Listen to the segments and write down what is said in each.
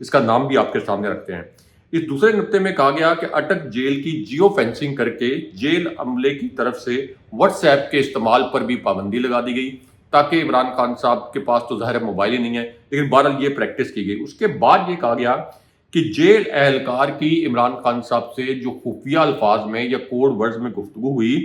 اس کا نام بھی آپ کے سامنے رکھتے ہیں۔ اس دوسرے نقطے میں کہا گیا کہ اٹک جیل کی جیو فینسنگ کر کے جیل عملے کی طرف سے واٹس ایپ کے استعمال پر بھی پابندی لگا دی گئی، تاکہ عمران خان صاحب کے پاس تو ظاہر موبائل ہی نہیں ہے، لیکن بہرحال یہ پریکٹس کی گئی۔ اس کے بعد یہ کہا گیا کہ جیل اہلکار کی عمران خان صاحب سے جو خفیہ الفاظ میں یا کوڈ ورڈز میں گفتگو ہوئی،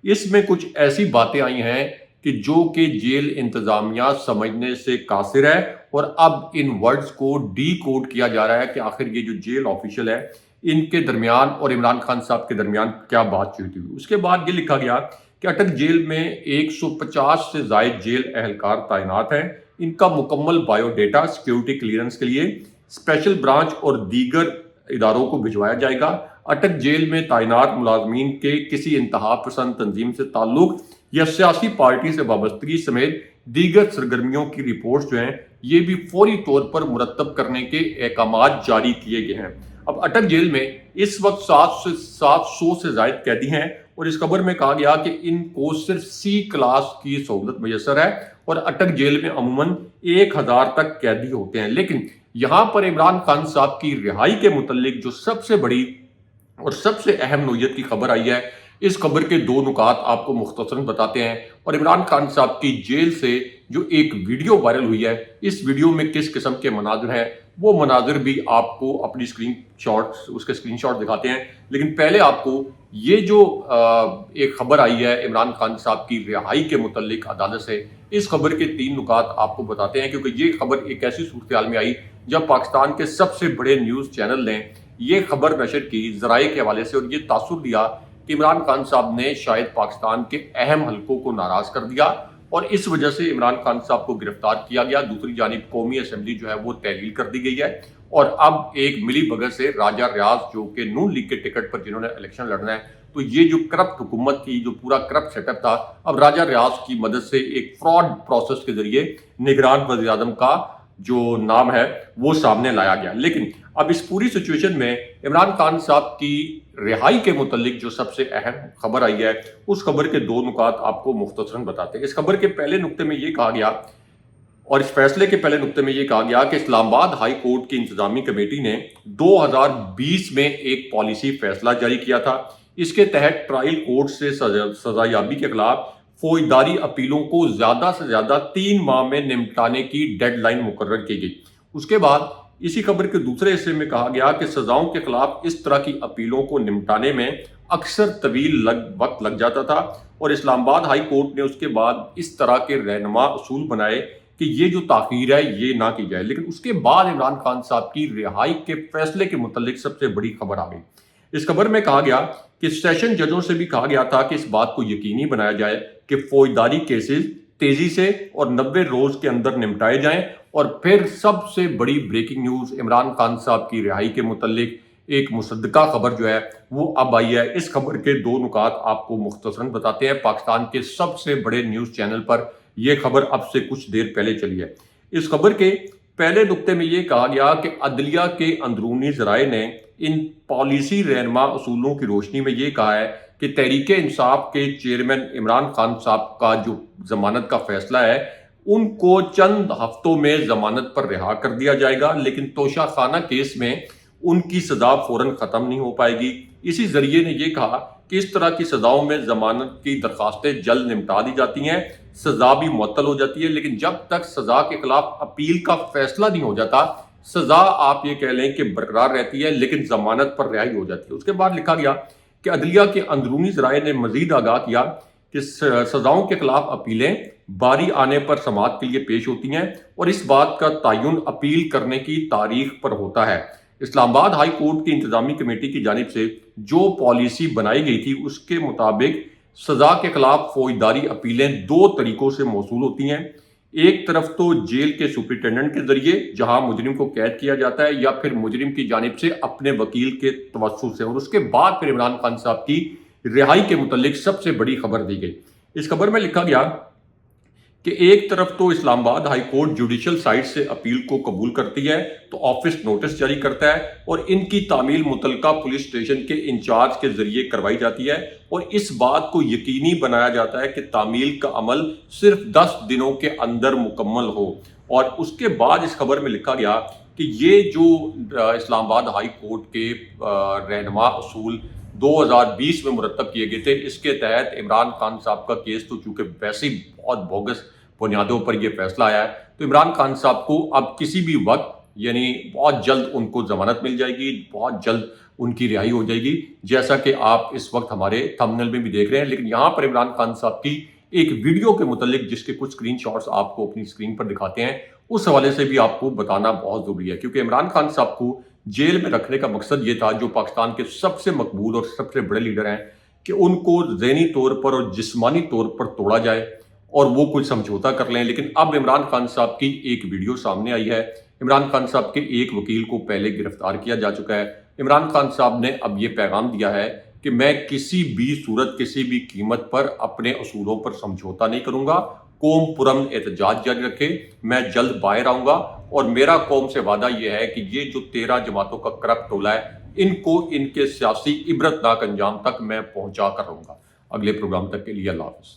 اس میں کچھ ایسی باتیں آئی ہیں کہ جو کہ جیل انتظامیہ سمجھنے سے قاصر ہے، اور اب ان ورڈز کو ڈی کوڈ کیا جا رہا ہے کہ آخر یہ جو جیل آفیشل ہے ان کے درمیان اور عمران خان صاحب کے درمیان کیا بات چیت ہوئی۔ اس کے بعد یہ لکھا گیا کہ اٹک جیل میں 150 سے زائد جیل اہلکار تعینات ہیں، ان کا مکمل بایو ڈیٹا سیکیورٹی کلیئرنس کے لیے اسپیشل برانچ اور دیگر اداروں کو بھجوایا جائے گا۔ اٹک جیل میں تعینات ملازمین کے کسی انتہا پسند تنظیم سے تعلق یا سیاسی پارٹی سے وابستگی سمیت دیگر سرگرمیوں کی رپورٹس جو ہیں یہ بھی فوری طور پر مرتب کرنے کے احکامات جاری کیے گئے ہیں۔ اب اٹک جیل میں اس وقت 700 سے زائد قیدی ہیں، اور اس خبر میں کہا گیا کہ ان کو صرف سی کلاس کی سہولت میسر ہے، اور اٹک جیل میں عموماً 1000 تک قیدی ہوتے ہیں۔ لیکن یہاں پر عمران خان صاحب کی رہائی کے متعلق جو سب سے بڑی اور سب سے اہم نوعیت کی خبر آئی ہے، اس خبر کے دو نکات آپ کو مختصراً بتاتے ہیں، اور عمران خان صاحب کی جیل سے جو ایک ویڈیو وائرل ہوئی ہے، اس ویڈیو میں کس قسم کے مناظر ہیں وہ مناظر بھی آپ کو اپنی اس کے اسکرین شاٹ دکھاتے ہیں۔ لیکن پہلے آپ کو یہ جو ایک خبر آئی ہے عمران خان صاحب کی رہائی کے متعلق عدالت سے، اس خبر کے 3 نکات آپ کو بتاتے ہیں، کیونکہ یہ خبر ایک ایسی صورتحال میں آئی جب پاکستان کے سب سے بڑے نیوز چینل نے یہ خبر نشر کی ذرائع کے حوالے سے، اور یہ تاثر دیا کہ عمران خان صاحب نے شاید پاکستان کے اہم حلقوں کو ناراض کر دیا، اور اس وجہ سے عمران خان صاحب کو گرفتار کیا گیا۔ دوسری جانب قومی اسمبلی جو ہے وہ تحلیل کر دی گئی ہے، اور اب ایک ملی بھگت سے راجہ ریاض جو کہ نون لیگ کے ٹکٹ پر جنہوں نے الیکشن لڑنا ہے، تو یہ جو کرپٹ حکومت کی جو پورا کرپٹ سیٹ اپ تھا، اب راجہ ریاض کی مدد سے ایک فراڈ پروسیس کے ذریعے نگران وزیر اعظم کا جو نام ہے وہ سامنے لایا گیا۔ لیکن اب اس پوری سچویشن میں عمران خان صاحب کی رہائی کے متعلق جو سب سے اہم خبر آئی ہے، اس خبر کے 2 نکات آپ کو مختصراً بتاتے ہیں۔ اس خبر کے پہلے نقطے میں یہ کہا گیا، اور اس فیصلے کے پہلے نقطے میں یہ کہا گیا کہ اسلام آباد ہائی کورٹ کی انتظامی کمیٹی نے 2020 میں ایک پالیسی فیصلہ جاری کیا تھا۔ اس کے تحت ٹرائل کورٹ سے سزا یابی کے خلاف فوجداری اپیلوں کو زیادہ سے زیادہ 3 ماہ میں نمٹانے کی ڈیڈ لائن مقرر کی گئی۔ اس کے بعد اسی خبر کے دوسرے حصے میں کہا گیا کہ سزاؤں کے خلاف اس طرح کی اپیلوں کو نمٹانے میں اکثر طویل وقت لگ جاتا تھا، اور اسلام آباد ہائی کورٹ نے اس کے بعد اس طرح کے رہنما اصول بنائے کہ یہ جو تاخیر ہے یہ نہ کی جائے۔ لیکن اس کے بعد عمران خان صاحب کی رہائی کے فیصلے کے متعلق سب سے بڑی خبر آ گئی۔ اس خبر میں کہا گیا کہ سیشن ججوں سے بھی کہا گیا تھا کہ اس بات کو یقینی بنایا جائے کہ فوجداری کیسز تیزی سے اور 90 روز کے اندر نمٹائے جائیں۔ اور پھر سب سے بڑی بریکنگ نیوز عمران خان صاحب کی رہائی کے متعلق ایک مصدقہ خبر جو ہے وہ اب آئی ہے۔ اس خبر کے 2 نکات آپ کو مختصراً بتاتے ہیں۔ پاکستان کے سب سے بڑے نیوز چینل پر یہ خبر اب سے کچھ دیر پہلے چلی ہے۔ اس خبر کے پہلے نقطے میں یہ کہا گیا کہ عدلیہ کے اندرونی ذرائع نے ان پالیسی رہنما اصولوں کی روشنی میں یہ کہا ہے کہ تحریک انصاف کے چیئرمین عمران خان صاحب کا جو ضمانت کا فیصلہ ہے ان کو چند ہفتوں میں ضمانت پر رہا کر دیا جائے گا، لیکن توشہ خانہ کیس میں ان کی سزا فوراً ختم نہیں ہو پائے گی۔ اسی ذریعے نے یہ کہا کہ اس طرح کی سزاؤں میں ضمانت کی درخواستیں جلد نمٹا دی جاتی ہیں، سزا بھی معطل ہو جاتی ہے، لیکن جب تک سزا کے خلاف اپیل کا فیصلہ نہیں ہو جاتا سزا آپ یہ کہہ لیں کہ برقرار رہتی ہے، لیکن ضمانت پر رہائی ہو جاتی ہے۔ اس کے بعد لکھا گیا کہ عدلیہ کے اندرونی ذرائع نے مزید آگاہ کیا کہ سزاؤں کے خلاف اپیلیں باری آنے پر سماعت کے لیے پیش ہوتی ہیں، اور اس بات کا تعین اپیل کرنے کی تاریخ پر ہوتا ہے۔ اسلام آباد ہائی کورٹ کی انتظامی کمیٹی کی جانب سے جو پالیسی بنائی گئی تھی اس کے مطابق سزا کے خلاف فوجداری اپیلیں 2 طریقوں سے موصول ہوتی ہیں۔ ایک طرف تو جیل کے سپرنٹینڈنٹ کے ذریعے جہاں مجرم کو قید کیا جاتا ہے، یا پھر مجرم کی جانب سے اپنے وکیل کے توسط سے، اور اس کے بعد پھر عمران خان صاحب کی رہائی کے متعلق سب سے بڑی خبر دی گئی۔ اس خبر میں لکھا گیا کہ ایک طرف تو اسلام آباد ہائی کورٹ جوڈیشل سائٹ سے اپیل کو قبول کرتی ہے تو آفس نوٹس جاری کرتا ہے، اور ان کی تعمیل متعلقہ پولیس اسٹیشن کے انچارج کے ذریعے کروائی جاتی ہے، اور اس بات کو یقینی بنایا جاتا ہے کہ تعمیل کا عمل صرف 10 دنوں کے اندر مکمل ہو۔ اور اس کے بعد اس خبر میں لکھا گیا کہ یہ جو اسلام آباد ہائی کورٹ کے رہنما اصول 2020 میں مرتب کیے گئے تھے، اس کے تحت عمران خان صاحب کا کیس تو چونکہ ویسے ہی بہت بوگس بنیادوں پر یہ فیصلہ آیا ہے، تو عمران خان صاحب کو اب کسی بھی وقت یعنی بہت جلد ان کو ضمانت مل جائے گی، بہت جلد ان کی رہائی ہو جائے گی، جیسا کہ آپ اس وقت ہمارے تھمبنیل میں بھی دیکھ رہے ہیں۔ لیکن یہاں پر عمران خان صاحب کی ایک ویڈیو کے متعلق جس کے کچھ اسکرین شاٹس آپ کو اپنی اسکرین پر دکھاتے ہیں، اس حوالے سے بھی آپ کو بتانا بہت ضروری ہے، کیونکہ عمران خان صاحب کو جیل میں رکھنے کا مقصد یہ تھا، جو پاکستان کے سب سے مقبول اور سب سے بڑے لیڈر ہیں، کہ ان کو ذہنی طور پر اور جسمانی طور پر توڑا جائے اور وہ کچھ سمجھوتا کر لیں۔ لیکن اب عمران خان صاحب کی ایک ویڈیو سامنے آئی ہے، عمران خان صاحب کے ایک وکیل کو پہلے گرفتار کیا جا چکا ہے۔ عمران خان صاحب نے اب یہ پیغام دیا ہے کہ میں کسی بھی صورت کسی بھی قیمت پر اپنے اصولوں پر سمجھوتا نہیں کروں گا، قوم پرامن احتجاج جاری رکھے، میں جلد باہر آؤں گا، اور میرا قوم سے وعدہ یہ ہے کہ یہ جو 13 جماعتوں کا کرپٹ ٹولہ ہے، ان کو ان کے سیاسی عبرتناک انجام تک میں پہنچا کر رہوں گا۔ اگلے پروگرام تک کے لیے اللہ حافظ۔